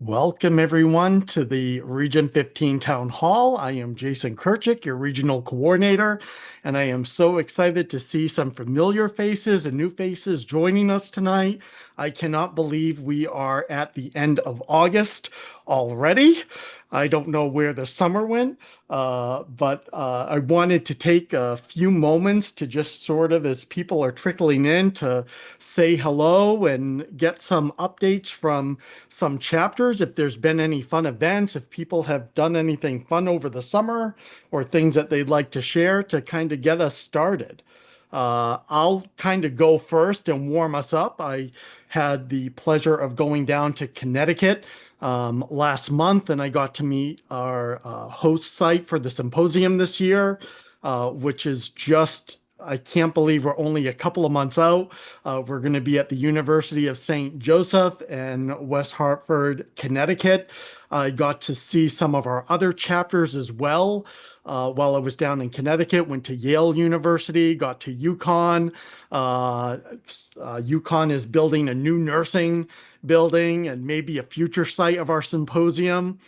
Welcome, everyone, to the Region 15 Town Hall. I am Jason Kirchick, your regional coordinator, and I am so excited to see some familiar faces and new faces joining us tonight. I cannot believe we are at the end of August already. I don't know where the summer went, but I wanted to take a few moments to just sort of, as people are trickling in, to say hello and get some updates from some chapters, if there's been any fun events, if people have done anything fun over the summer or things that they'd like to share to kind of get us started. I'll kind of go first and warm us up. I had the pleasure of going down to Connecticut last month, and I got to meet our host site for the symposium this year, which is just I can't believe we're only a couple of months out. We're going to be at the University of St. Joseph in West Hartford, Connecticut. I got to see some of our other chapters as well while I was down in Connecticut. Went to Yale University, got to UConn. UConn is building a new nursing building and maybe a future site of our symposium.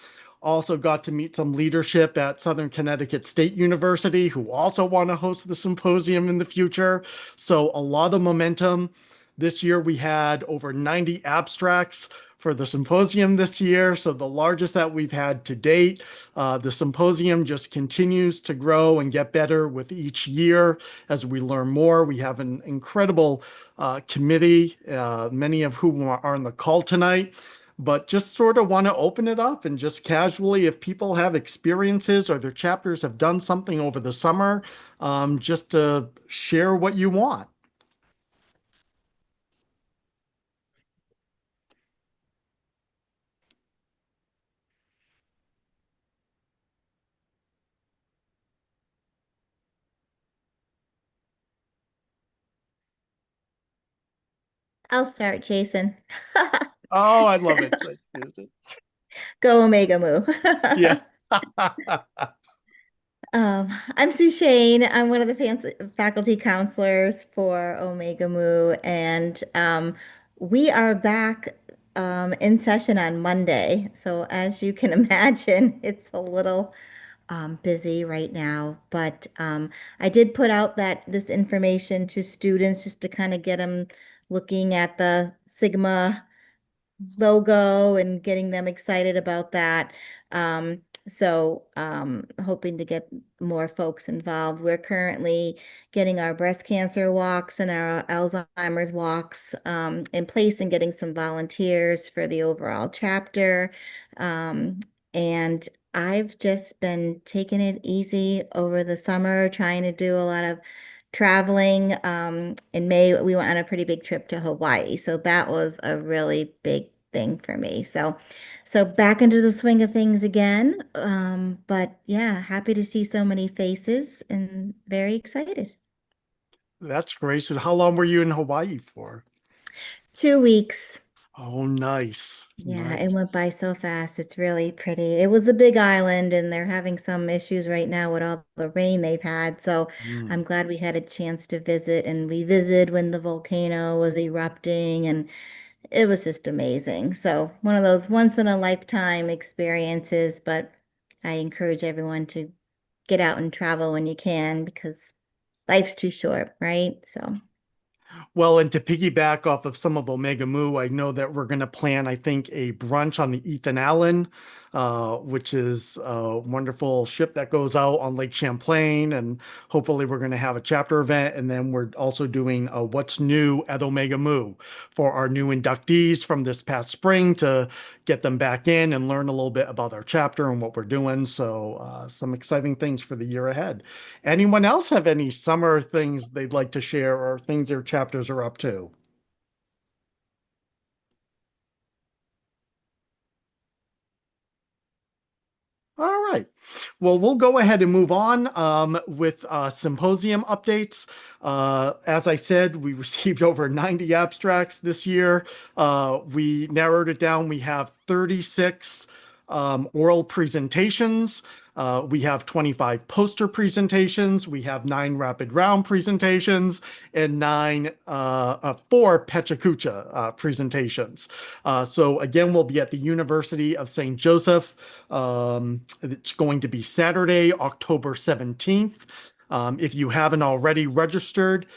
Also got to meet some leadership at Southern Connecticut State University who also want to host the symposium in the future. So a lot of momentum. This year we had over 90 abstracts for the symposium this year, so the largest that we've had to date. The symposium just continues to grow and get better with each year as we learn more. We have an incredible committee, many of whom are on the call tonight, but just sort of want to open it up and just casually, if people have experiences or their chapters have done something over the summer, just to share what you want. I'll start, Jason. Oh, I love it. Let's do it. Go Omega Mu. Yes. I'm Sue Shane. I'm one of the faculty counselors for Omega Mu, and we are back in session on Monday. So as you can imagine, it's a little busy right now. But I did put out this information to students just to kind of get them looking at the Sigma logo and getting them excited about that. Hoping to get more folks involved. We're currently getting our breast cancer walks and our Alzheimer's walks in place and getting some volunteers for the overall chapter. Um, and I've just been taking it easy over the summer, trying to do a lot of traveling. In May, we went on a pretty big trip to Hawaii. So that was a really big thing for me. So back into the swing of things again. But yeah, happy to see so many faces and very excited. That's great. So how long were you in Hawaii for? 2 weeks. Oh, nice. Yeah, it went Nice. by so fast. It's really pretty. It was a big island, and they're having some issues right now with all the rain they've had. So I'm Mm. glad we had a chance to visit. And we visited when the volcano was erupting, and it was just amazing. So one of those once in a lifetime experiences, but I encourage everyone to get out and travel when you can because life's too short, right? So Well, and to piggyback off of some of Omega Mu, I know that we're going to plan, I think, a brunch on the Ethan Allen, which is a wonderful ship that goes out on Lake Champlain. And hopefully, we're going to have a chapter event. And then we're also doing a What's New at Omega Mu for our new inductees from this past spring to get them back in and learn a little bit about our chapter and what we're doing. So, some exciting things for the year ahead. Anyone else have any summer things they'd like to share or things their chapters are up to? All right. Well, we'll go ahead and move on with symposium updates. As I said, we received over 90 abstracts this year. We narrowed it down. We have 36 oral presentations. We have 25 poster presentations. We have 9 rapid round presentations and 4 Pechakucha presentations. So again, we'll be at the University of St. Joseph. It's going to be Saturday, October 17th. If you haven't already registered,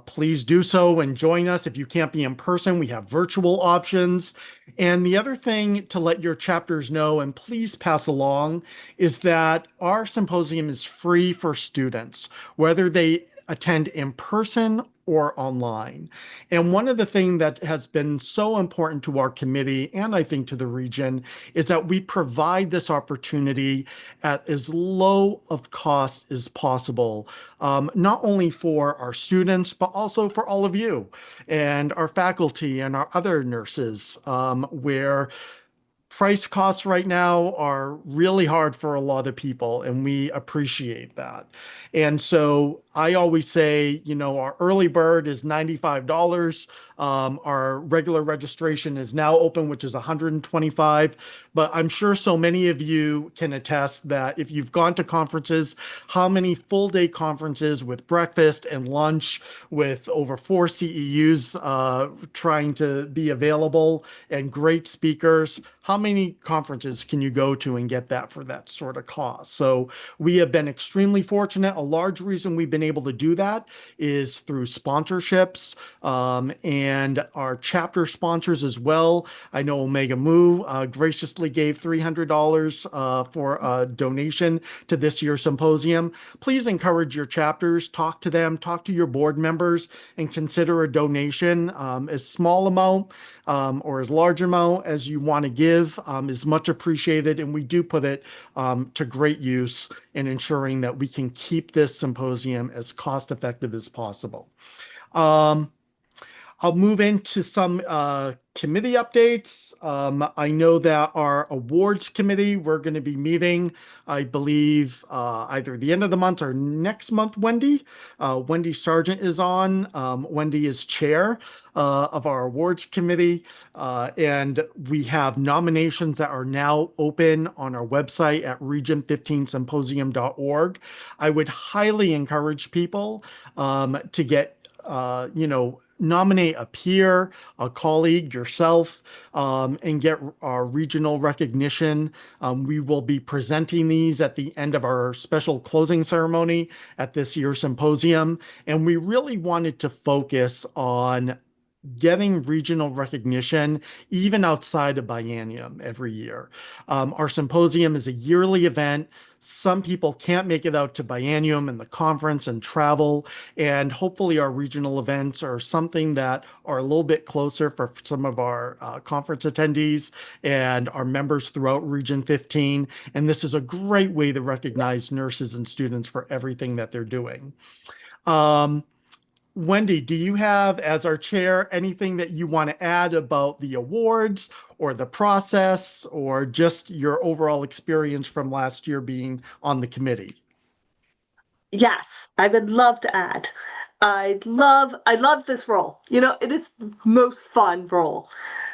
please do so and join us. If you can't be in person, we have virtual options. And the other thing to let your chapters know, and please pass along, is that our symposium is free for students, whether they attend in person or online. And one of the things that has been so important to our committee and I think to the region is that we provide this opportunity at as low of cost as possible, not only for our students, but also for all of you and our faculty and our other nurses, where price costs right now are really hard for a lot of people, and we appreciate that. And so I always say, our early bird is $95. Our regular registration is now open, which is $125. But I'm sure so many of you can attest that if you've gone to conferences, how many full day conferences with breakfast and lunch with over 4 CEUs trying to be available and great speakers, how many conferences can you go to and get that for that sort of cost? So we have been extremely fortunate. A large reason we've been able to do that is through sponsorships, and our chapter sponsors as well. I know Omega Mu graciously gave $300 for a donation to this year's symposium. Please encourage your chapters, talk to them, talk to your board members, and consider a donation. As small amount or as large amount as you want to give is much appreciated, and we do put it to great use in ensuring that we can keep this symposium as cost effective as possible. I'll move into some committee updates. I know that our awards committee, we're going to be meeting, I believe, either the end of the month or next month, Wendy. Wendy Sargent is on. Wendy is chair of our awards committee. And we have nominations that are now open on our website at region15symposium.org. I would highly encourage people to get, nominate a peer, a colleague, yourself, and get our regional recognition. We will be presenting these at the end of our special closing ceremony at this year's symposium. And we really wanted to focus on getting regional recognition even outside of biennium every year. Our symposium is a yearly event. Some people can't make it out to biennium and the conference and travel, and hopefully our regional events are something that are a little bit closer for some of our conference attendees and our members throughout Region 15. And this is a great way to recognize nurses and students for everything that they're doing. Wendy, do you have, as our chair, anything that you want to add about the awards or the process or just your overall experience from last year being on the committee? Yes, I would love to add. I love this role. It is the most fun role.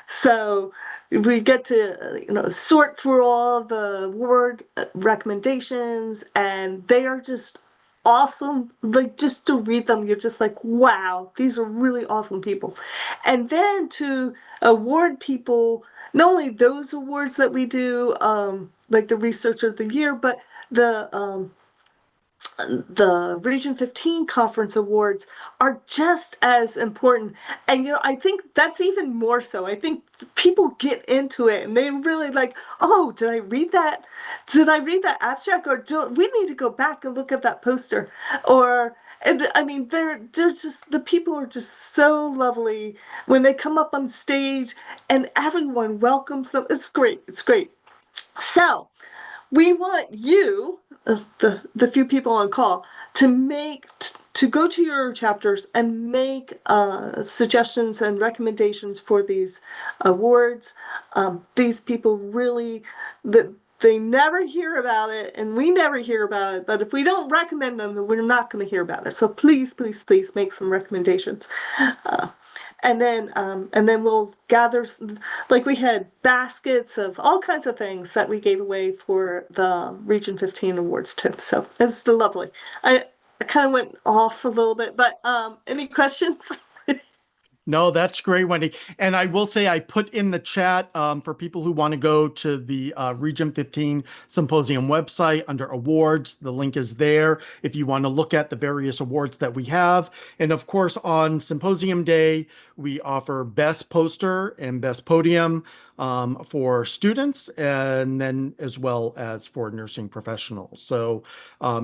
So we get to, sort through all the word recommendations, and they are just awesome. Like, just to read them, you're just like, wow, these are really awesome people. And then to award people, not only those awards that we do, like the Researcher of the Year, but the Region 15 Conference Awards are just as important. And, I think that's even more so. I think people get into it and they really like, oh, did I read that? Did I read that abstract? Or do we need to go back and look at that poster? Or, and, I mean, they're just, the people are just so lovely when they come up on stage and everyone welcomes them. It's great. It's great. So, we want you, the few people on call, to go to your chapters and make suggestions and recommendations for these awards. These people really, they never hear about it, and we never hear about it. But if we don't recommend them, then we're not going to hear about it. So please, please, please make some recommendations. and then we'll gather, like we had baskets of all kinds of things that we gave away for the Region 15 awards too. So it's lovely. I kind of went off a little bit, but any questions? No, that's great, Wendy. And I will say I put in the chat for people who want to go to the Region 15 Symposium website under awards. The link is there if you want to look at the various awards that we have. And of course, on Symposium Day, we offer Best Poster and Best Podium for students, and then as well as for nursing professionals. So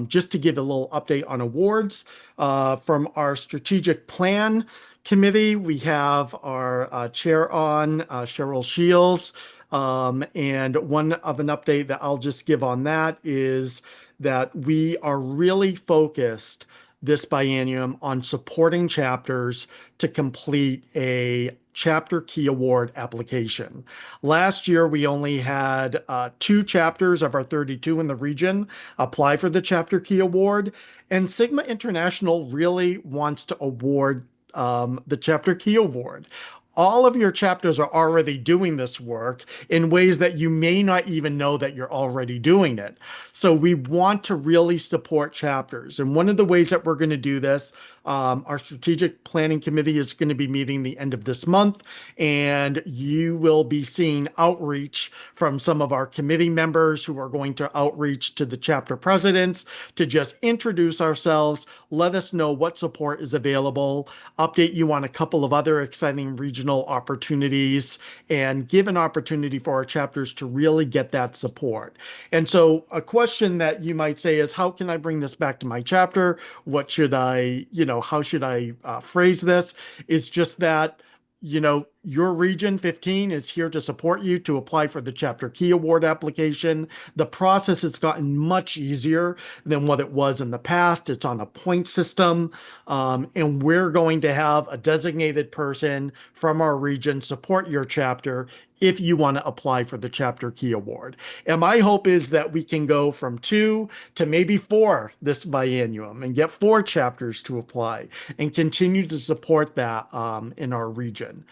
just to give a little update on awards from our strategic plan committee, we have our chair on, Cheryl Shields. And one of an update that I'll just give on that is that we are really focused this biennium on supporting chapters to complete a Chapter Key Award application. Last year, we only had 2 chapters of our 32 in the region apply for the Chapter Key Award, and Sigma International really wants to award the Chapter Key Award. All of your chapters are already doing this work in ways that you may not even know that you're already doing it. So we want to really support chapters. And one of the ways that we're going to do this, our strategic planning committee is going to be meeting the end of this month, and you will be seeing outreach from some of our committee members who are going to outreach to the chapter presidents to just introduce ourselves, let us know what support is available, update you on a couple of other exciting regional opportunities, and give an opportunity for our chapters to really get that support. And so a question that you might say is, how can I bring this back to my chapter? What should I, how should I phrase this? Is just that, your Region 15 is here to support you to apply for the Chapter Key Award application. The process has gotten much easier than what it was in the past. It's on a point system, and we're going to have a designated person from our region support your chapter if you want to apply for the Chapter Key Award. And my hope is that we can go from 2 to maybe 4 this biennium and get 4 chapters to apply and continue to support that in our region.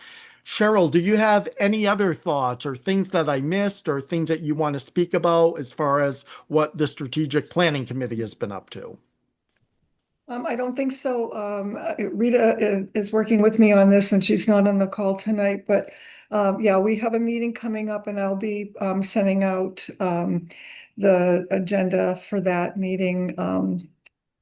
Cheryl, do you have any other thoughts or things that I missed or things that you want to speak about as far as what the Strategic Planning Committee has been up to? I don't think so. Rita is working with me on this and she's not on the call tonight, but yeah, we have a meeting coming up and I'll be sending out the agenda for that meeting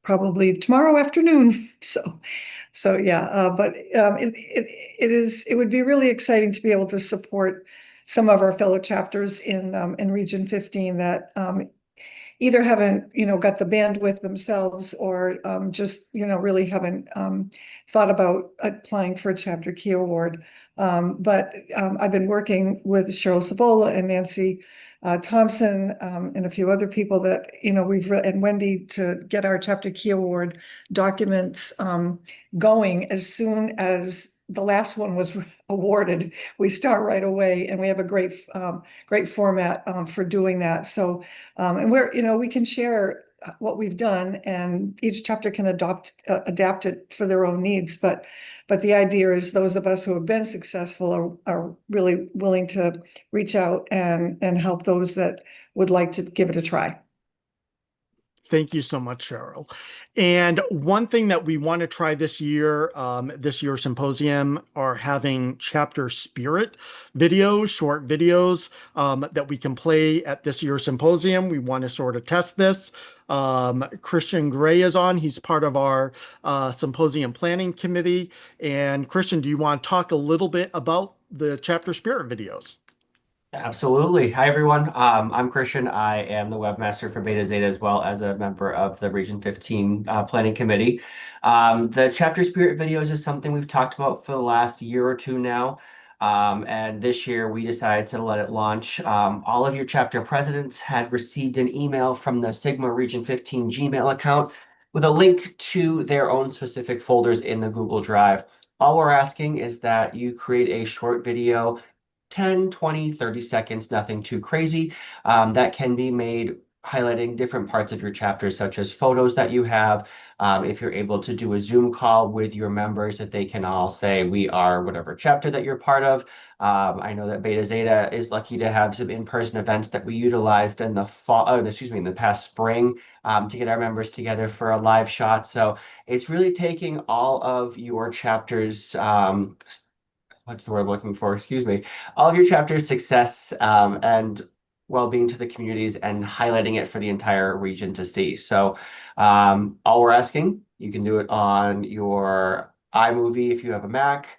probably tomorrow afternoon. So yeah, but it would be really exciting to be able to support some of our fellow chapters in Region 15 that either haven't, got the bandwidth themselves or just, really haven't thought about applying for a Chapter Key Award. But I've been working with Cheryl Sabola and Nancy Thompson and a few other people that, and Wendy to get our Chapter Key Award documents going as soon as the last one was awarded. We start right away, and we have a great format for doing that. So, and we can share what we've done, and each chapter can adapt it for their own needs. But the idea is those of us who have been successful are really willing to reach out and help those that would like to give it a try. Thank you so much, Cheryl. And one thing that we want to try this year's symposium, are having chapter spirit videos, short videos that we can play at this year's symposium. We want to sort of test this. Christian Gray is on. He's part of our symposium planning committee. And Christian, do you want to talk a little bit about the chapter spirit videos? Absolutely. Hi, everyone. I'm Christian. I am the webmaster for Beta Zeta as well as a member of the Region 15 Planning Committee. The Chapter Spirit videos is something we've talked about for the last year or two now. And this year we decided to let it launch. All of your chapter presidents had received an email from the Sigma Region 15 Gmail account with a link to their own specific folders in the Google Drive. All we're asking is that you create a short video, 10, 20, 30 seconds, nothing too crazy, that can be made highlighting different parts of your chapter, such as photos that you have. If you're able to do a Zoom call with your members, that they can all say, we are whatever chapter that you're part of. I know that Beta Zeta is lucky to have some in-person events that we utilized in the fall, in the past spring, to get our members together for a live shot. So it's really taking all of your chapters, what's the word I'm looking for? Excuse me. All of your chapters' success and well-being to the communities and highlighting it for the entire region to see. So all we're asking, you can do it on your iMovie if you have a Mac,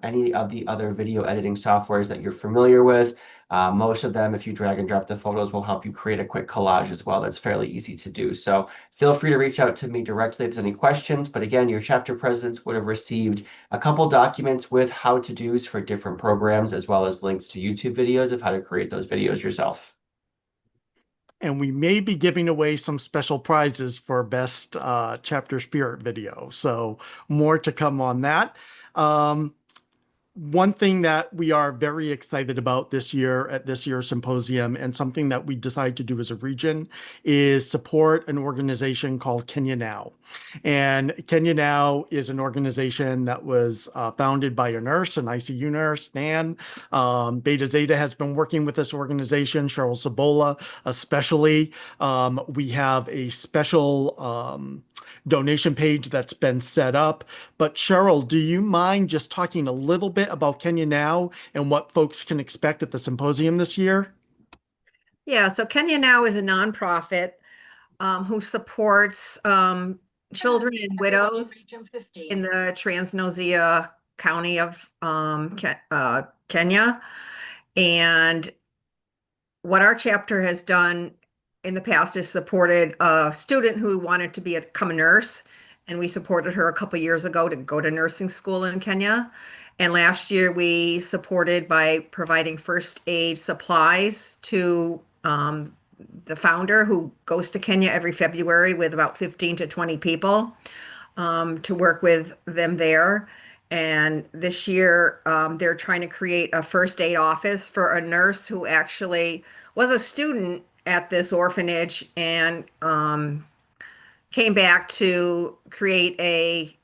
any of the other video editing softwares that you're familiar with. Most of them, if you drag and drop the photos, will help you create a quick collage as well. That's fairly easy to do. So feel free to reach out to me directly if there's any questions. But again, your chapter presidents would have received a couple documents with how-to-dos for different programs, as well as links to YouTube videos of how to create those videos yourself. And we may be giving away some special prizes for best chapter spirit video. So more to come on that. One thing that we are very excited about this year at this year's symposium, and something that we decided to do as a region, is support an organization called Kenya Now. And Kenya Now is an organization that was founded by a nurse, an ICU nurse, Nan. Beta Zeta has been working with this organization, Cheryl Sabola especially. We have a special donation page that's been set up. But Cheryl, do you mind just talking a little bit about Kenya Now and what folks can expect at the symposium this year? Yeah, so Kenya Now is a nonprofit who supports children and widows in the Trans-Nosea County of Kenya. And what our chapter has done in the past is supported a student who wanted to become a nurse. And we supported her a couple years ago to go to nursing school in Kenya. And last year we supported by providing first aid supplies to the founder, who goes to Kenya every February with about 15 to 20 people to work with them there. And this year, they're trying to create a first aid office for a nurse who actually was a student at this orphanage and came back to create a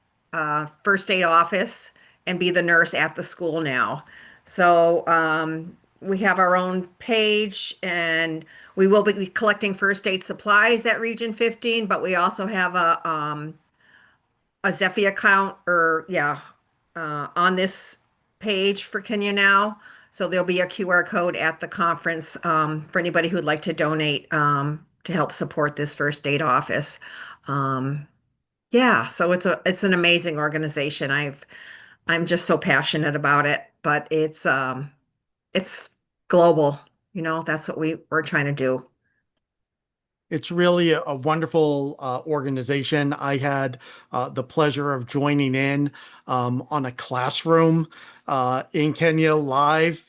first aid office and be the nurse at the school now. So we have our own page, and we will be collecting first aid supplies at Region 15, but we also have a Zephy account, or yeah, on this page for Kenya Now. So there'll be a QR code at the conference for anybody who'd like to donate to help support this first aid office. Yeah, so it's an amazing organization. I'm just so passionate about it, but it's global. You know, that's what we're trying to do. It's really a wonderful organization. I had the pleasure of joining in on a classroom in Kenya live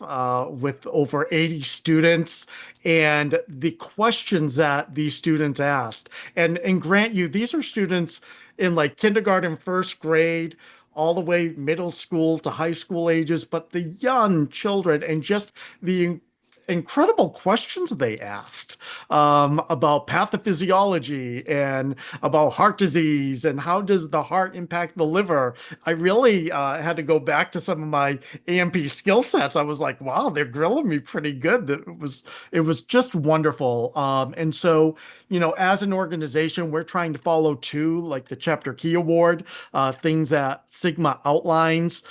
with over 80 students, and the questions that these students asked. And grant you, these are students in like kindergarten, first grade, all the way middle school to high school ages, but the young children and just the incredible questions they asked about pathophysiology and about heart disease and how does the heart impact the liver. I really had to go back to some of my AMP skill sets. I was like, wow, they're grilling me pretty good. It was just wonderful. And so, you know, as an organization, we're trying to follow too, like the Chapter Key Award, things that Sigma outlines,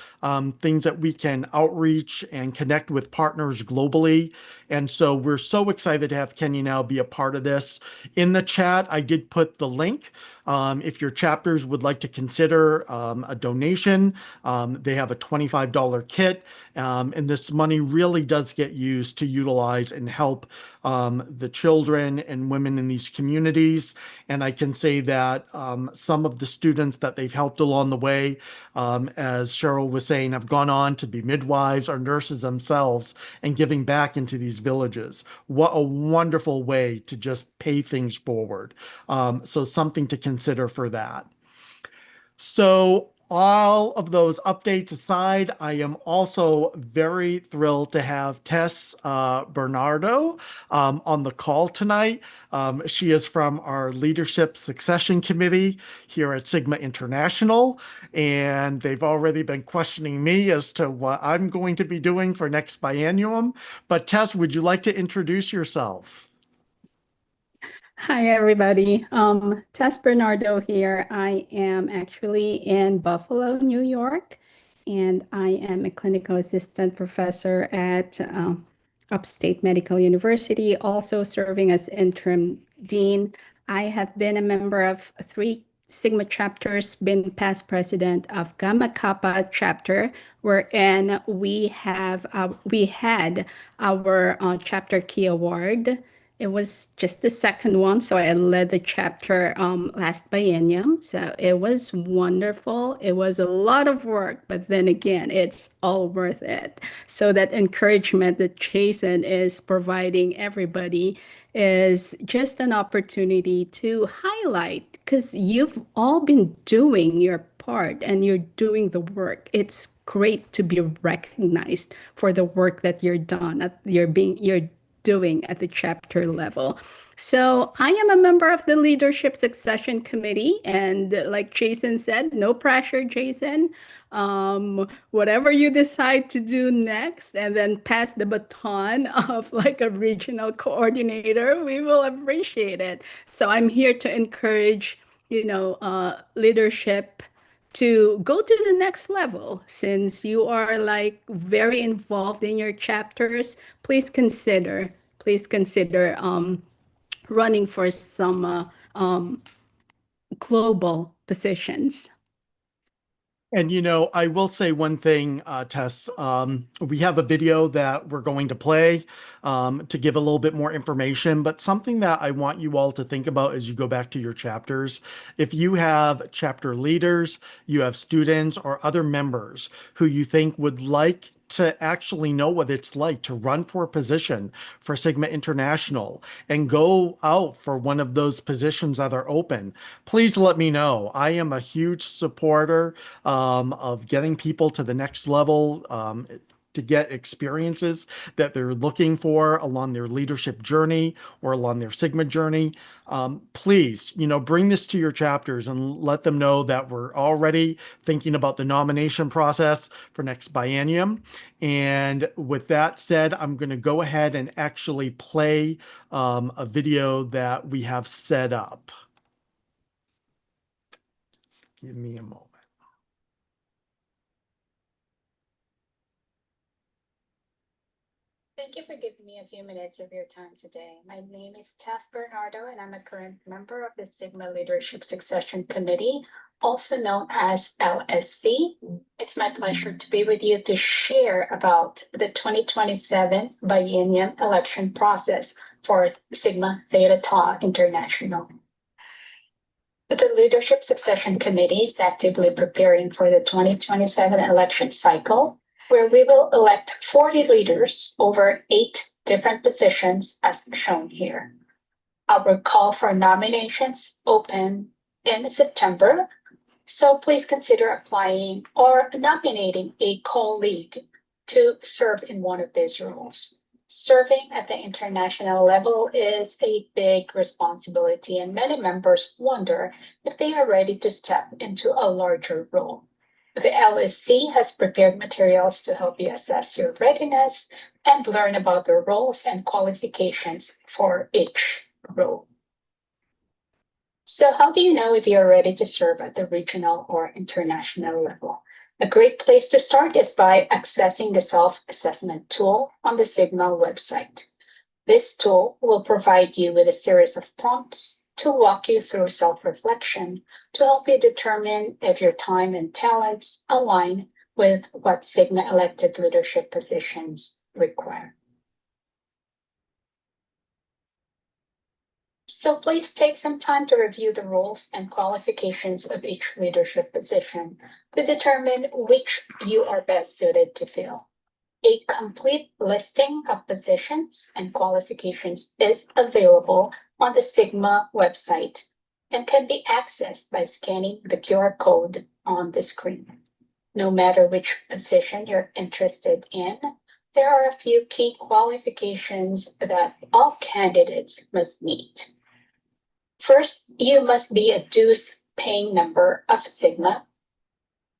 things that we can outreach and connect with partners globally. And so we're so excited to have Kenya Now be a part of this. In the chat, I did put the link. If your chapters would like to consider a donation, they have a $25 kit. And this money really does get used to utilize and help the children and women in these communities. And I can say that some of the students that they've helped along the way, as Cheryl was saying, have gone on to be midwives or nurses themselves and giving back into these villages. What a wonderful way to just pay things forward. So something to consider for that. So all of those updates aside, I am also very thrilled to have Tess Bernardo on the call tonight. She is from our Leadership Succession Committee here at Sigma International, and they've already been questioning me as to what I'm going to be doing for next biennium. But Tess, would you like to introduce yourself? Hi, everybody. Tess Bernardo here. I am actually in Buffalo, New York, and I am a clinical assistant professor at Upstate Medical University, also serving as interim dean. I have been a member of 3 Sigma chapters, been past president of Gamma Kappa chapter, wherein we had our chapter key award. It was just the second one, so I led the chapter last biennium. So it was wonderful. It was a lot of work, but then again, it's all worth it. So that encouragement that Jason is providing everybody is just an opportunity to highlight, because you've all been doing your part and you're doing the work. It's great to be recognized for the work that you're doing at the chapter level. So I am a member of the Leadership Succession Committee, and like Jason said, no pressure, Jason. Whatever you decide to do next, and then pass the baton of like a regional coordinator, we will appreciate it. So I'm here to encourage, leadership to go to the next level. Since you are like very involved in your chapters, please consider running for some global positions. And I will say one thing, Tess. We have a video that we're going to play to give a little bit more information, but something that I want you all to think about as you go back to your chapters. If you have chapter leaders, you have students or other members who you think would like to actually know what it's like to run for a position for Sigma International and go out for one of those positions that are open, please let me know. I am a huge supporter of getting people to the next level, to get experiences that they're looking for along their leadership journey or along their Sigma journey. Please, bring this to your chapters and let them know that we're already thinking about the nomination process for next biennium. And with that said, I'm going to go ahead and actually play a video that we have set up. Just give me a moment. Thank you for giving me a few minutes of your time today. My name is Tess Bernardo, and I'm a current member of the Sigma Leadership Succession Committee, also known as LSC. It's my pleasure to be with you to share about the 2027 biennium election process for Sigma Theta Tau International. The Leadership Succession Committee is actively preparing for the 2027 election cycle, where we will elect 40 leaders over 8 different positions as shown here. Our call for nominations open in September, so please consider applying or nominating a colleague to serve in one of these roles. Serving at the international level is a big responsibility, and many members wonder if they are ready to step into a larger role. The LSC has prepared materials to help you assess your readiness and learn about the roles and qualifications for each role. So how do you know if you're ready to serve at the regional or international level? A great place to start is by accessing the self-assessment tool on the Sigma website. This tool will provide you with a series of prompts to walk you through self-reflection to help you determine if your time and talents align with what Sigma elected leadership positions require. So please take some time to review the roles and qualifications of each leadership position to determine which you are best suited to fill. A complete listing of positions and qualifications is available on the Sigma website and can be accessed by scanning the QR code on the screen. No matter which position you're interested in, there are a few key qualifications that all candidates must meet. First, you must be a dues-paying member of Sigma.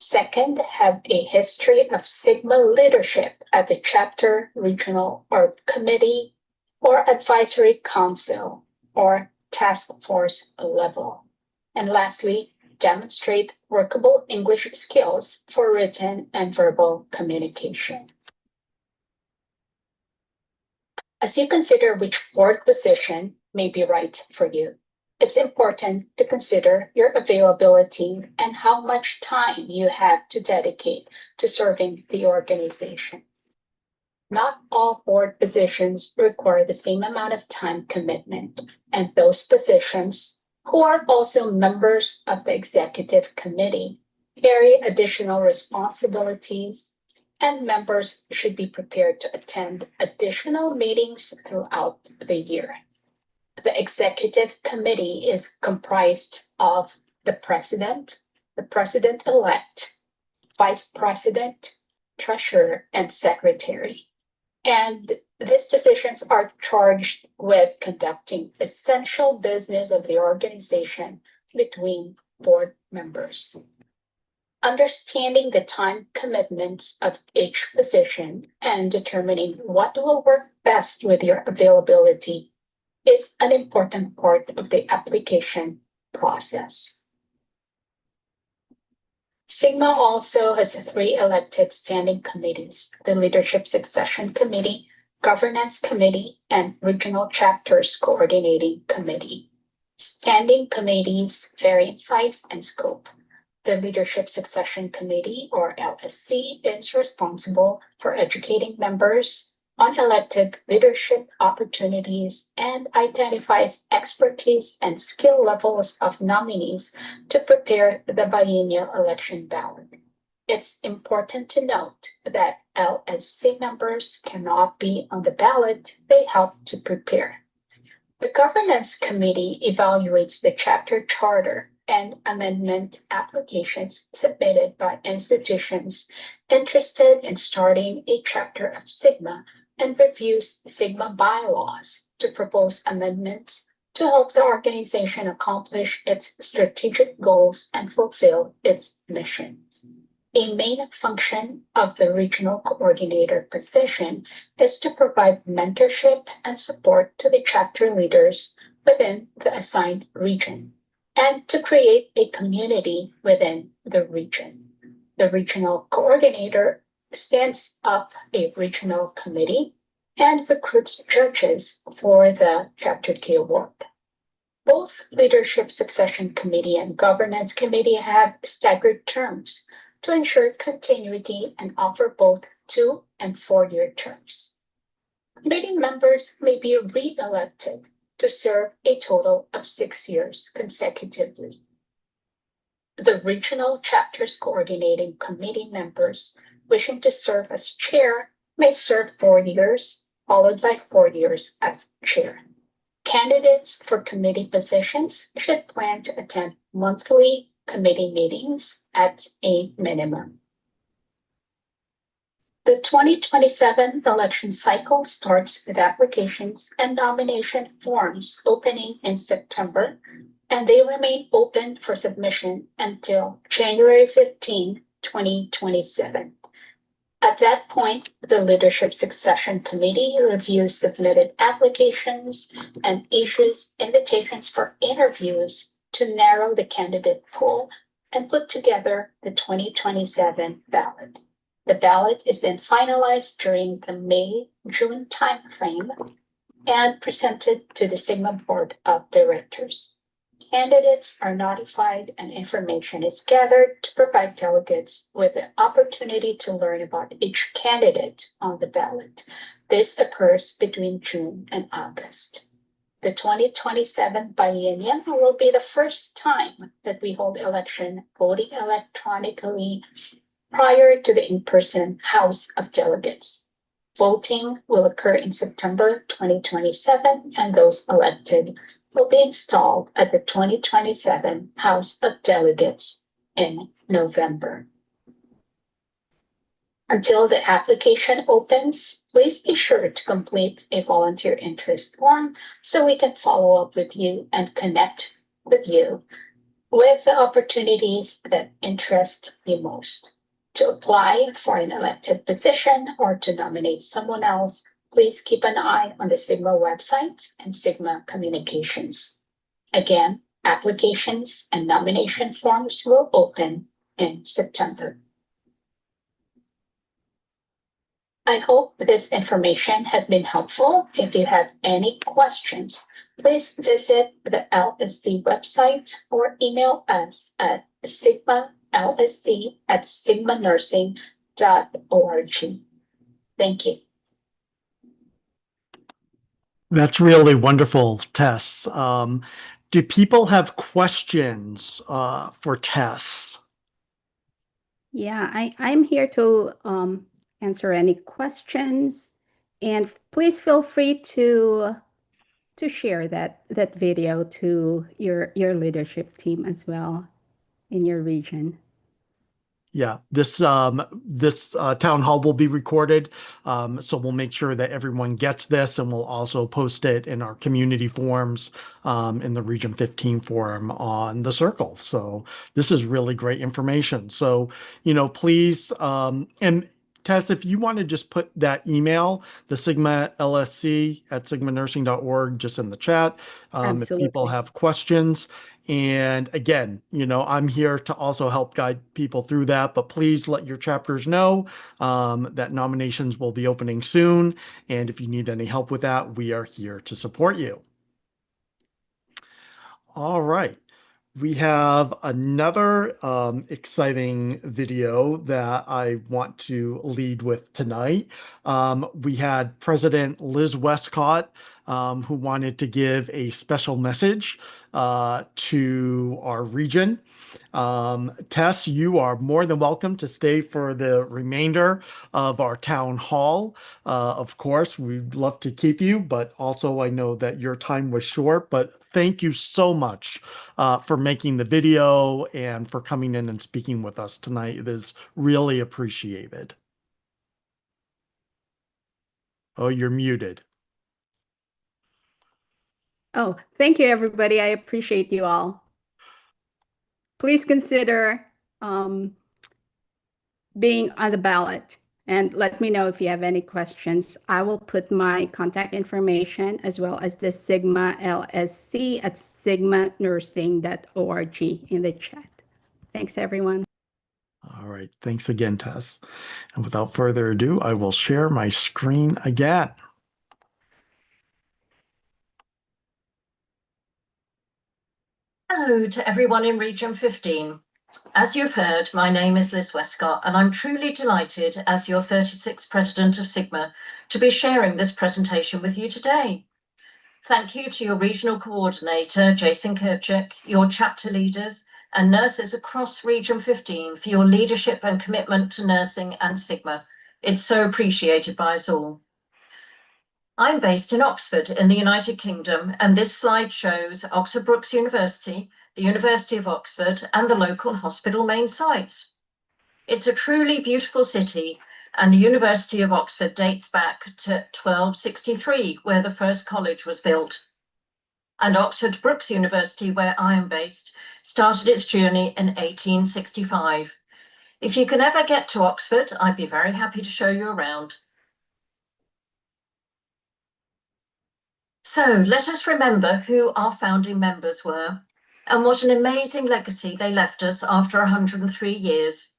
Second, have a history of Sigma leadership at the chapter, regional, or committee, or advisory council, or task force level. And lastly, demonstrate workable English skills for written and verbal communication. As you consider which board position may be right for you, it's important to consider your availability and how much time you have to dedicate to serving the organization. Not all board positions require the same amount of time commitment, and those positions, who are also members of the executive committee, carry additional responsibilities, and members should be prepared to attend additional meetings throughout the year. The executive committee is comprised of the president-elect, vice president, treasurer, and secretary. And these positions are charged with conducting essential business of the organization between board members. Understanding the time commitments of each position and determining what will work best with your availability is an important part of the application process. Sigma also has 3 elected standing committees: the Leadership Succession Committee, Governance Committee, and Regional Chapters Coordinating Committee. Standing committees vary in size and scope. The Leadership Succession Committee, or LSC, is responsible for educating members on elected leadership opportunities and identifies expertise and skill levels of nominees to prepare the biennial election ballot. It's important to note that LSC members cannot be on the ballot they help to prepare. The Governance Committee evaluates the chapter charter and amendment applications submitted by institutions interested in starting a chapter of Sigma and reviews Sigma bylaws to propose amendments to help the organization accomplish its strategic goals and fulfill its mission. A main function of the regional coordinator position is to provide mentorship and support to the chapter leaders within the assigned region and to create a community within the region. The regional coordinator stands up a regional committee and recruits judges for the Chapter K award. Both Leadership Succession Committee and Governance Committee have staggered terms to ensure continuity and offer both 2- and 4-year terms. Committee members may be re-elected to serve a total of 6 years consecutively. The Regional Chapters Coordinating Committee members wishing to serve as chair may serve 4 years, followed by 4 years as chair. Candidates for committee positions should plan to attend monthly committee meetings at a minimum. The 2027 election cycle starts with applications and nomination forms opening in September, and they remain open for submission until January 15, 2027. At that point, the Leadership Succession Committee reviews submitted applications and issues invitations for interviews to narrow the candidate pool and put together the 2027 ballot. The ballot is then finalized during the May-June timeframe and presented to the Sigma Board of Directors. Candidates are notified and information is gathered to provide delegates with the opportunity to learn about each candidate on the ballot. This occurs between June and August. The 2027 biennium will be the first time that we hold election voting electronically prior to the in-person House of Delegates. Voting will occur in September 2027, and those elected will be installed at the 2027 House of Delegates in November. Until the application opens, please be sure to complete a volunteer interest form so we can follow up with you and connect with you with the opportunities that interest you most. To apply for an elected position or to nominate someone else, please keep an eye on the Sigma website and Sigma Communications. Again, applications and nomination forms will open in September. I hope this information has been helpful. If you have any questions, please visit the LSC website or email us at sigmalsc@sigmanursing.org. Thank you. That's really wonderful, Tess. Do people have questions for Tess? Yeah, I'm here to answer any questions, and please feel free to share that video to your leadership team as well in your region. Yeah, this town hall will be recorded, so we'll make sure that everyone gets this, and we'll also post it in our community forums in the Region 15 forum on the Circle. So this is really great information. So, please, and Tess, if you want to just put that email, the Sigma LSC at sigmanursing.org, just in the chat, if people Absolutely. have questions. And again, I'm here to also help guide people through that, but please let your chapters know that nominations will be opening soon. And if you need any help with that, we are here to support you. All right. We have another exciting video that I want to lead with tonight. We had President Liz Westcott, who wanted to give a special message to our region. Tess, you are more than welcome to stay for the remainder of our town hall. Of course, we'd love to keep you, but also I know that your time was short, but thank you so much for making the video and for coming in and speaking with us tonight. It is really appreciated. Oh, you're muted. Oh, thank you, everybody. I appreciate you all. Please consider being on the ballot and let me know if you have any questions. I will put my contact information as well as the Sigma LSC at sigmanursing.org in the chat. Thanks, everyone. All right. Thanks again, Tess. And without further ado, I will share my screen again. Hello to everyone in Region 15. As you've heard, my name is Liz Westcott, and I'm truly delighted as your 36th President of Sigma to be sharing this presentation with you today. Thank you to your Regional Coordinator, Jason Kirchek, your chapter leaders, and nurses across Region 15 for your leadership and commitment to nursing and Sigma. It's so appreciated by us all. I'm based in Oxford in the United Kingdom, and this slide shows Oxford Brookes University, the University of Oxford, and the local hospital main sites. It's a truly beautiful city, and the University of Oxford dates back to 1263, where the first college was built. And Oxford Brookes University, where I am based, started its journey in 1865. If you can ever get to Oxford, I'd be very happy to show you around. So let us remember who our founding members were and what an amazing legacy they left us after 103 years.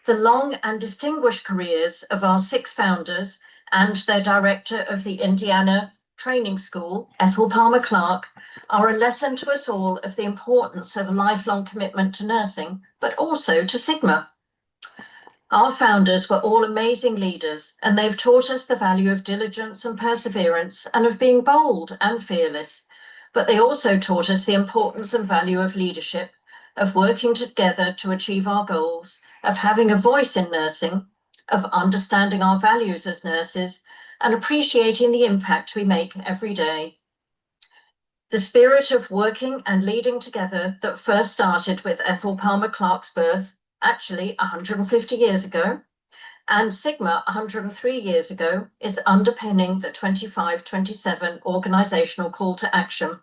The long and distinguished careers of our 6 founders and their director of the Indiana Training School, Ethel Palmer Clark, are a lesson to us all of the importance of a lifelong commitment to nursing, but also to Sigma. Our founders were all amazing leaders, and they've taught us the value of diligence and perseverance and of being bold and fearless. But they also taught us the importance and value of leadership, of working together to achieve our goals, of having a voice in nursing, of understanding our values as nurses, and appreciating the impact we make every day. The spirit of working and leading together that first started with Ethel Palmer Clark's birth, actually 150 years ago, and Sigma 103 years ago, is underpinning the 25-27 organizational call to action.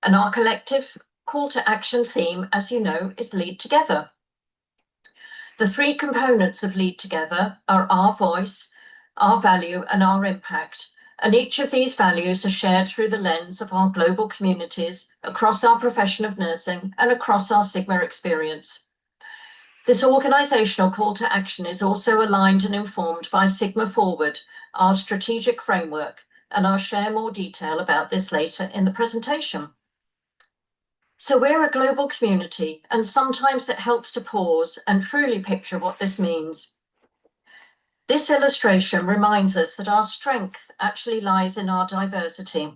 And our collective call to action theme, as you know, is Lead Together. The three components of Lead Together are our voice, our value, and our impact. And each of these values are shared through the lens of our global communities across our profession of nursing and across our Sigma experience. This organizational call to action is also aligned and informed by Sigma Forward, our strategic framework, and I'll share more detail about this later in the presentation. So we're a global community, and sometimes it helps to pause and truly picture what this means. This illustration reminds us that our strength actually lies in our diversity.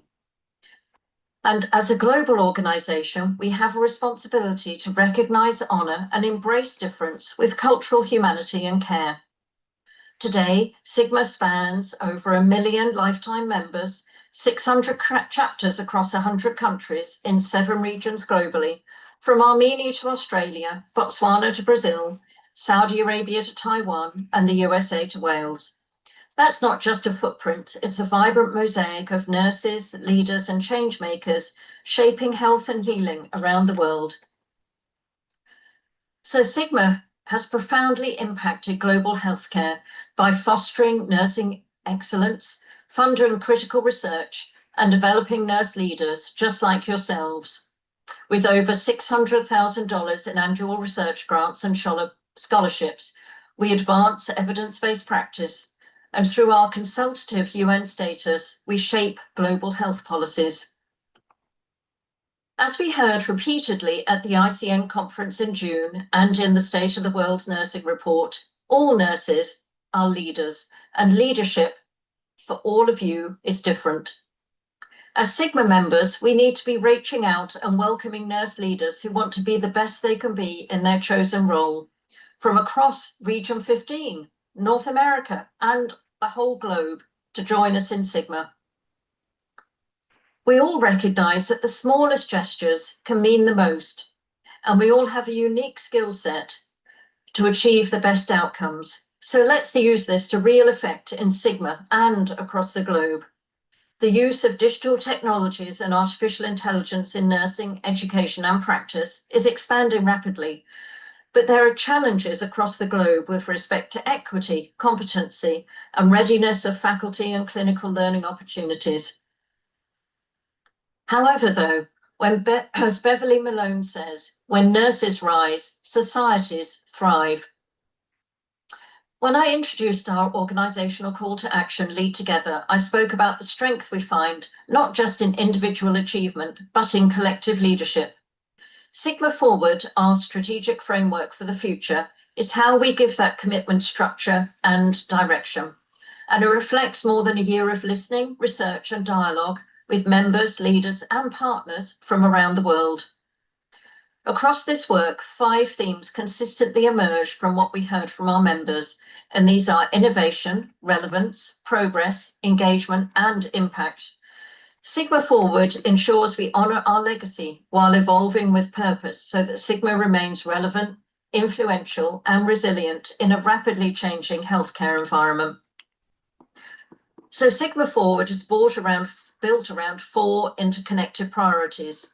And as a global organization, we have a responsibility to recognize, honor, and embrace difference with cultural humanity and care. Today, Sigma spans over 1 million lifetime members, 600 chapters across 100 countries in 7 regions globally, from Armenia to Australia, Botswana to Brazil, Saudi Arabia to Taiwan, and the USA to Wales. That's not just a footprint, it's a vibrant mosaic of nurses, leaders, and change makers shaping health and healing around the world. So Sigma has profoundly impacted global healthcare by fostering nursing excellence, funding critical research, and developing nurse leaders just like yourselves. With over $600,000 in annual research grants and scholarships, we advance evidence-based practice, and through our consultative UN status, we shape global health policies. As we heard repeatedly at the ICN conference in June and in the State of the World's Nursing Report, all nurses are leaders, and leadership for all of you is different. As Sigma members, we need to be reaching out and welcoming nurse leaders who want to be the best they can be in their chosen role, from across Region 15, North America, and the whole globe, to join us in Sigma. We all recognize that the smallest gestures can mean the most, and we all have a unique skill set to achieve the best outcomes. So let's use this to real effect in Sigma and across the globe. The use of digital technologies and artificial intelligence in nursing, education, and practice is expanding rapidly, but there are challenges across the globe with respect to equity, competency, and readiness of faculty and clinical learning opportunities. However, though, as Beverly Malone says, when nurses rise, societies thrive. When I introduced our organizational call to action, Lead Together, I spoke about the strength we find, not just in individual achievement, but in collective leadership. Sigma Forward, our strategic framework for the future, is how we give that commitment structure and direction. And it reflects more than a year of listening, research, and dialogue with members, leaders, and partners from around the world. Across this work, 5 themes consistently emerge from what we heard from our members, and these are innovation, relevance, progress, engagement, and impact. Sigma Forward ensures we honor our legacy while evolving with purpose so that Sigma remains relevant, influential, and resilient in a rapidly changing healthcare environment. So Sigma Forward is built around 4 interconnected priorities.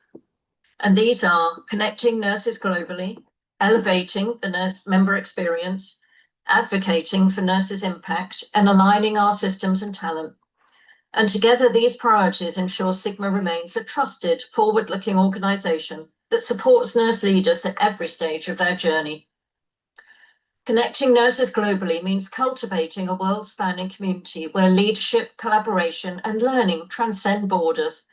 And these are connecting nurses globally, elevating the nurse member experience, advocating for nurses' impact, and aligning our systems and talent. And together, these priorities ensure Sigma remains a trusted, forward-looking organization that supports nurse leaders at every stage of their journey. Connecting nurses globally means cultivating a world-spanning community where leadership, collaboration, and learning transcend borders.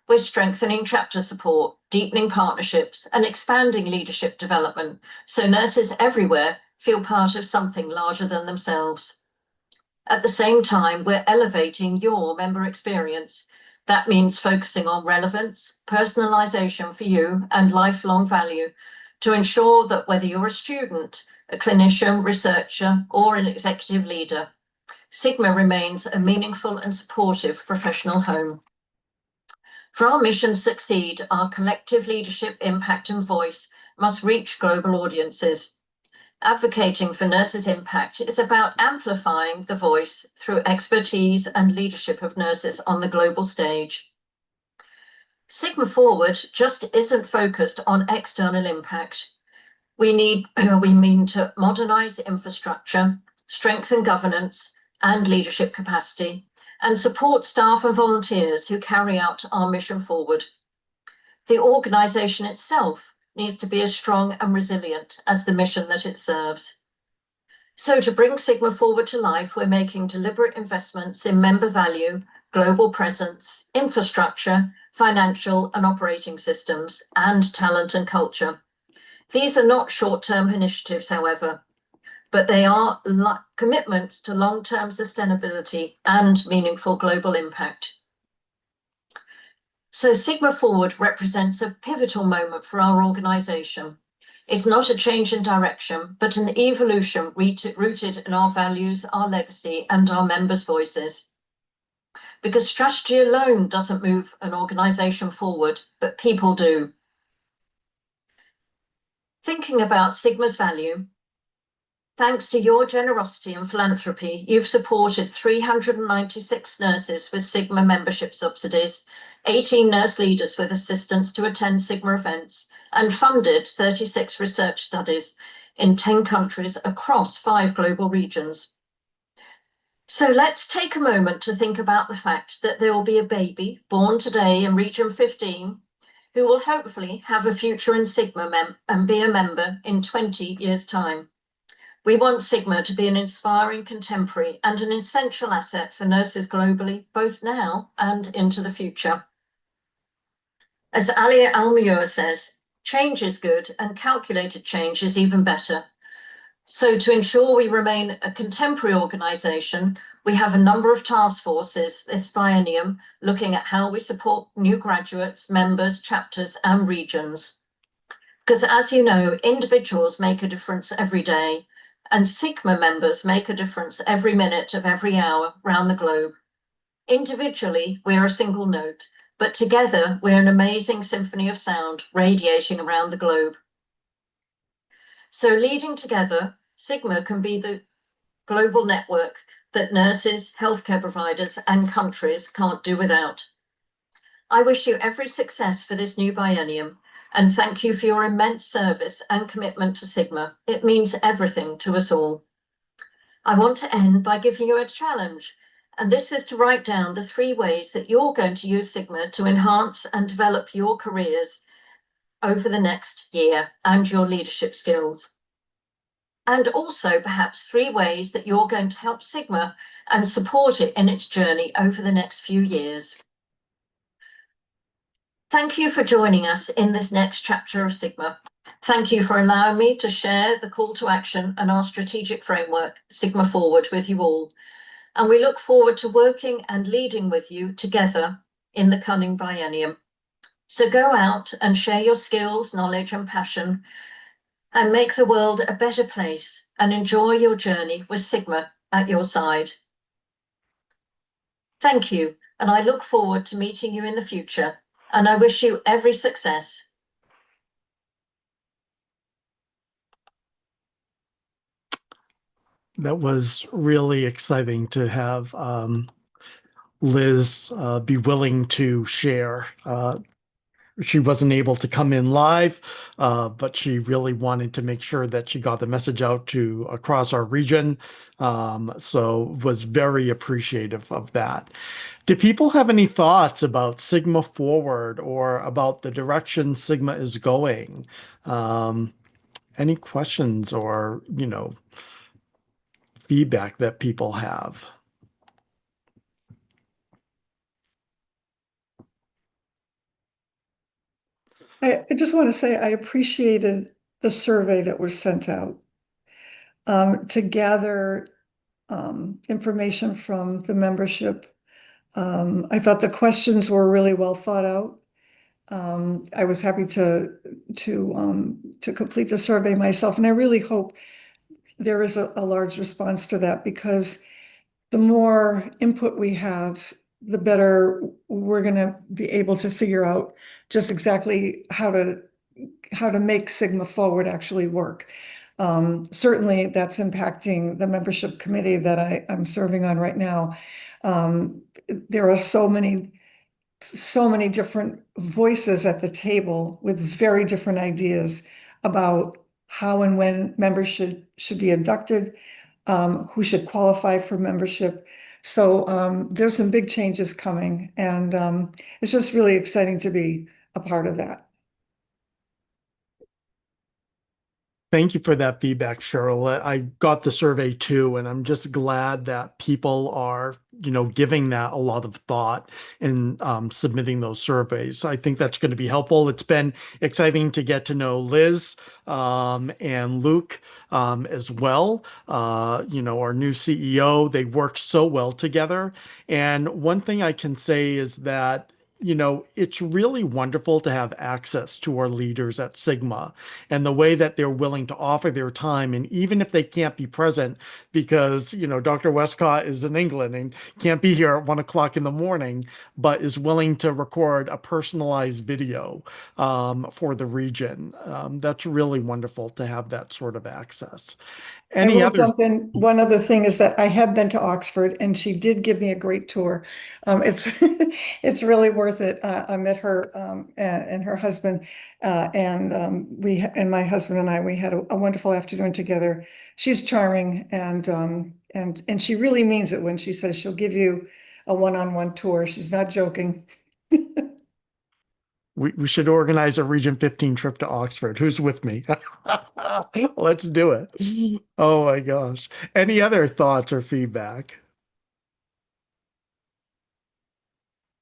We're strengthening chapter support, deepening partnerships, and expanding leadership development so nurses everywhere feel part of something larger than themselves. At the same time, we're elevating your member experience. That means focusing on relevance, personalization for you, and lifelong value to ensure that whether you're a student, a clinician, researcher, or an executive leader, Sigma remains a meaningful and supportive professional home. For our mission to succeed, our collective leadership, impact, and voice must reach global audiences. Advocating for nurses' impact is about amplifying the voice through expertise and leadership of nurses on the global stage. Sigma Forward just isn't focused on external impact. We mean to modernize infrastructure, strengthen governance and leadership capacity, and support staff and volunteers who carry out our mission forward. The organization itself needs to be as strong and resilient as the mission that it serves. So to bring Sigma Forward to life, we're making deliberate investments in member value, global presence, infrastructure, financial and operating systems, and talent and culture. These are not short-term initiatives, however, but they are commitments to long-term sustainability and meaningful global impact. So Sigma Forward represents a pivotal moment for our organization. It's not a change in direction, but an evolution rooted in our values, our legacy, and our members' voices. Because strategy alone doesn't move an organization forward, but people do. Thinking about Sigma's value, thanks to your generosity and philanthropy, you've supported 396 nurses with Sigma membership subsidies, 18 nurse leaders with assistance to attend Sigma events, and funded 36 research studies in 10 countries across 5 global regions. So let's take a moment to think about the fact that there will be a baby born today in Region 15 who will hopefully have a future in Sigma and be a member in 20 years' time. We want Sigma to be an inspiring contemporary and an essential asset for nurses globally, both now and into the future. As Ali Almuir says, change is good and calculated change is even better. So to ensure we remain a contemporary organisation, we have a number of task forces this biennium looking at how we support new graduates, members, chapters and regions. Because as you know, individuals make a difference every day and Sigma members make a difference every minute of every hour around the globe. Individually, we're a single note, but together we're an amazing symphony of sound radiating around the globe. So leading together, Sigma can be the global network that nurses, healthcare providers and countries can't do without. I wish you every success for this new biennium and thank you for your immense service and commitment to Sigma. It means everything to us all. I want to end by giving you a challenge, and this is to write down the 3 ways that you're going to use Sigma to enhance and develop your careers over the next year and your leadership skills. And also perhaps 3 ways that you're going to help Sigma and support it in its journey over the next few years. Thank you for joining us in this next chapter of Sigma. Thank you for allowing me to share the call to action and our strategic framework, Sigma Forward, with you all. And we look forward to working and leading with you together in the coming biennium. So go out and share your skills, knowledge and passion and make the world a better place and enjoy your journey with Sigma at your side. Thank you, and I look forward to meeting you in the future, and I wish you every success. That was really exciting to have Liz be willing to share. She wasn't able to come in live, but she really wanted to make sure that she got the message out to across our region. So was very appreciative of that. Do people have any thoughts about Sigma Forward or about the direction Sigma is going? Any questions or, feedback that people have? I just want to say I appreciated the survey that was sent out to gather information from the membership. I thought the questions were really well thought out. I was happy to complete the survey myself, and I really hope there is a large response to that because the more input we have the better we're going to be able to figure out just exactly how to make Sigma Forward actually work. Certainly, that's impacting the membership committee that I'm serving on right now. There are so many different voices at the table with very different ideas about how and when members should be inducted, who should qualify for membership. So there's some big changes coming, and it's just really exciting to be a part of that. Thank you for that feedback, Cheryl. I got the survey too, and I'm just glad that people are, giving that a lot of thought and submitting those surveys. I think that's going to be helpful. It's been exciting to get to know Liz and Luke as well. Our new CEO, they work so well together. And one thing I can say is that it's really wonderful to have access to our leaders at Sigma and the way that they're willing to offer their time. And even if they can't be present because, Dr. Westcott is in England and can't be here at 1 o'clock in the morning, but is willing to record a personalized video for the region. That's really wonderful to have that sort of access. I Any will other? jump in. One other thing is that I have been to Oxford, and she did give me a great tour. It's it's really worth it. I met her and her husband, and and my husband and I we had a wonderful afternoon together. She's charming, and she really means it when she says she'll give you a one-on-one tour. She's not joking. We should organize a Region 15 trip to Oxford. Who's with me? Let's do it. Oh my gosh. Any other thoughts or feedback?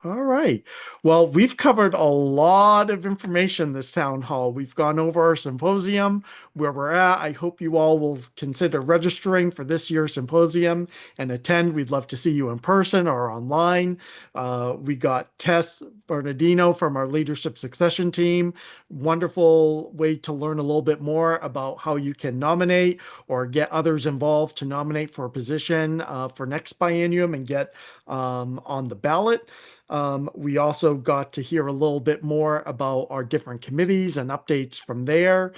All right. Well, we've covered a lot of information this town hall. We've gone over our symposium, where we're at. I hope you all will consider registering for this year's symposium and attend. We'd love to see you in person or online. We got Tess Bernardino from our leadership succession team. Wonderful way to learn a little bit more about how you can nominate or get others involved to nominate for a position for next biennium and get on the ballot. We also got to hear a little bit more about our different committees and updates from there.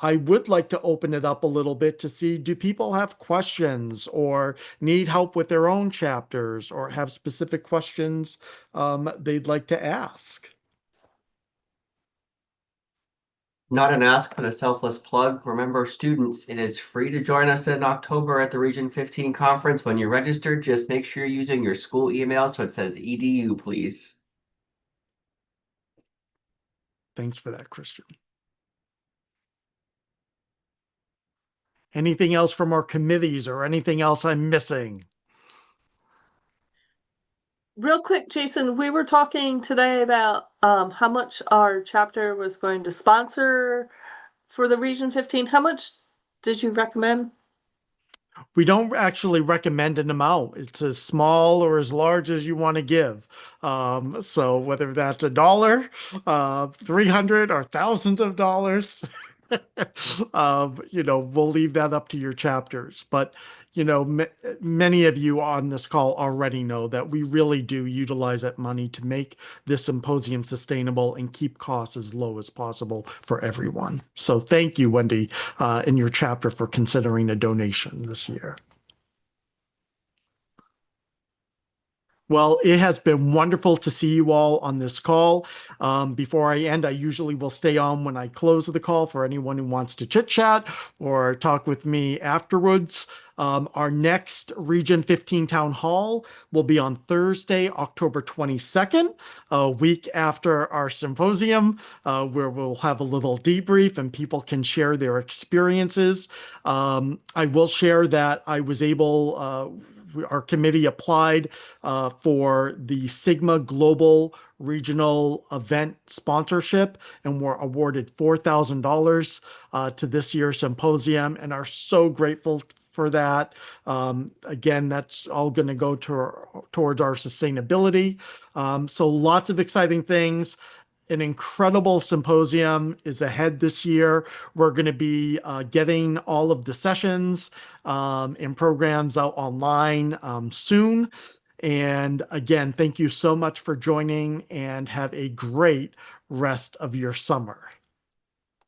I would like to open it up a little bit to see, do people have questions or need help with their own chapters or have specific questions they'd like to ask? Not an ask, but a selfless plug. Remember, students, it is free to join us in October at the Region 15 conference. When you're registered, just make sure you're using your school email so it says EDU, please. Thanks for that, Christian. Anything else from our committees or anything else I'm missing? Real quick, Jason, we were talking today about how much our chapter was going to sponsor for the Region 15. How much did you recommend? We don't actually recommend an amount. It's as small or as large as you want to give. So whether that's $1, 300 or thousands of dollars, we'll leave that up to your chapters. But, many of you on this call already know that we really do utilize that money to make this symposium sustainable and keep costs as low as possible for everyone. So thank you, Wendy, in your chapter for considering a donation this year. Well, it has been wonderful to see you all on this call. Before I end, I usually will stay on when I close the call for anyone who wants to chit chat or talk with me afterwards. Our next Region 15 Town Hall will be on Thursday, October 22nd, a week after our symposium, where we'll have a little debrief and people can share their experiences. I will share that I was able, our committee applied for the Sigma Global Regional Event Sponsorship and were awarded $4,000 to this year's symposium and are so grateful for that. Again, that's all going to go towards our sustainability. So lots of exciting things. An incredible symposium is ahead this year. We're going to be getting all of the sessions and programs out online soon. And again, thank you so much for joining and have a great rest of your summer.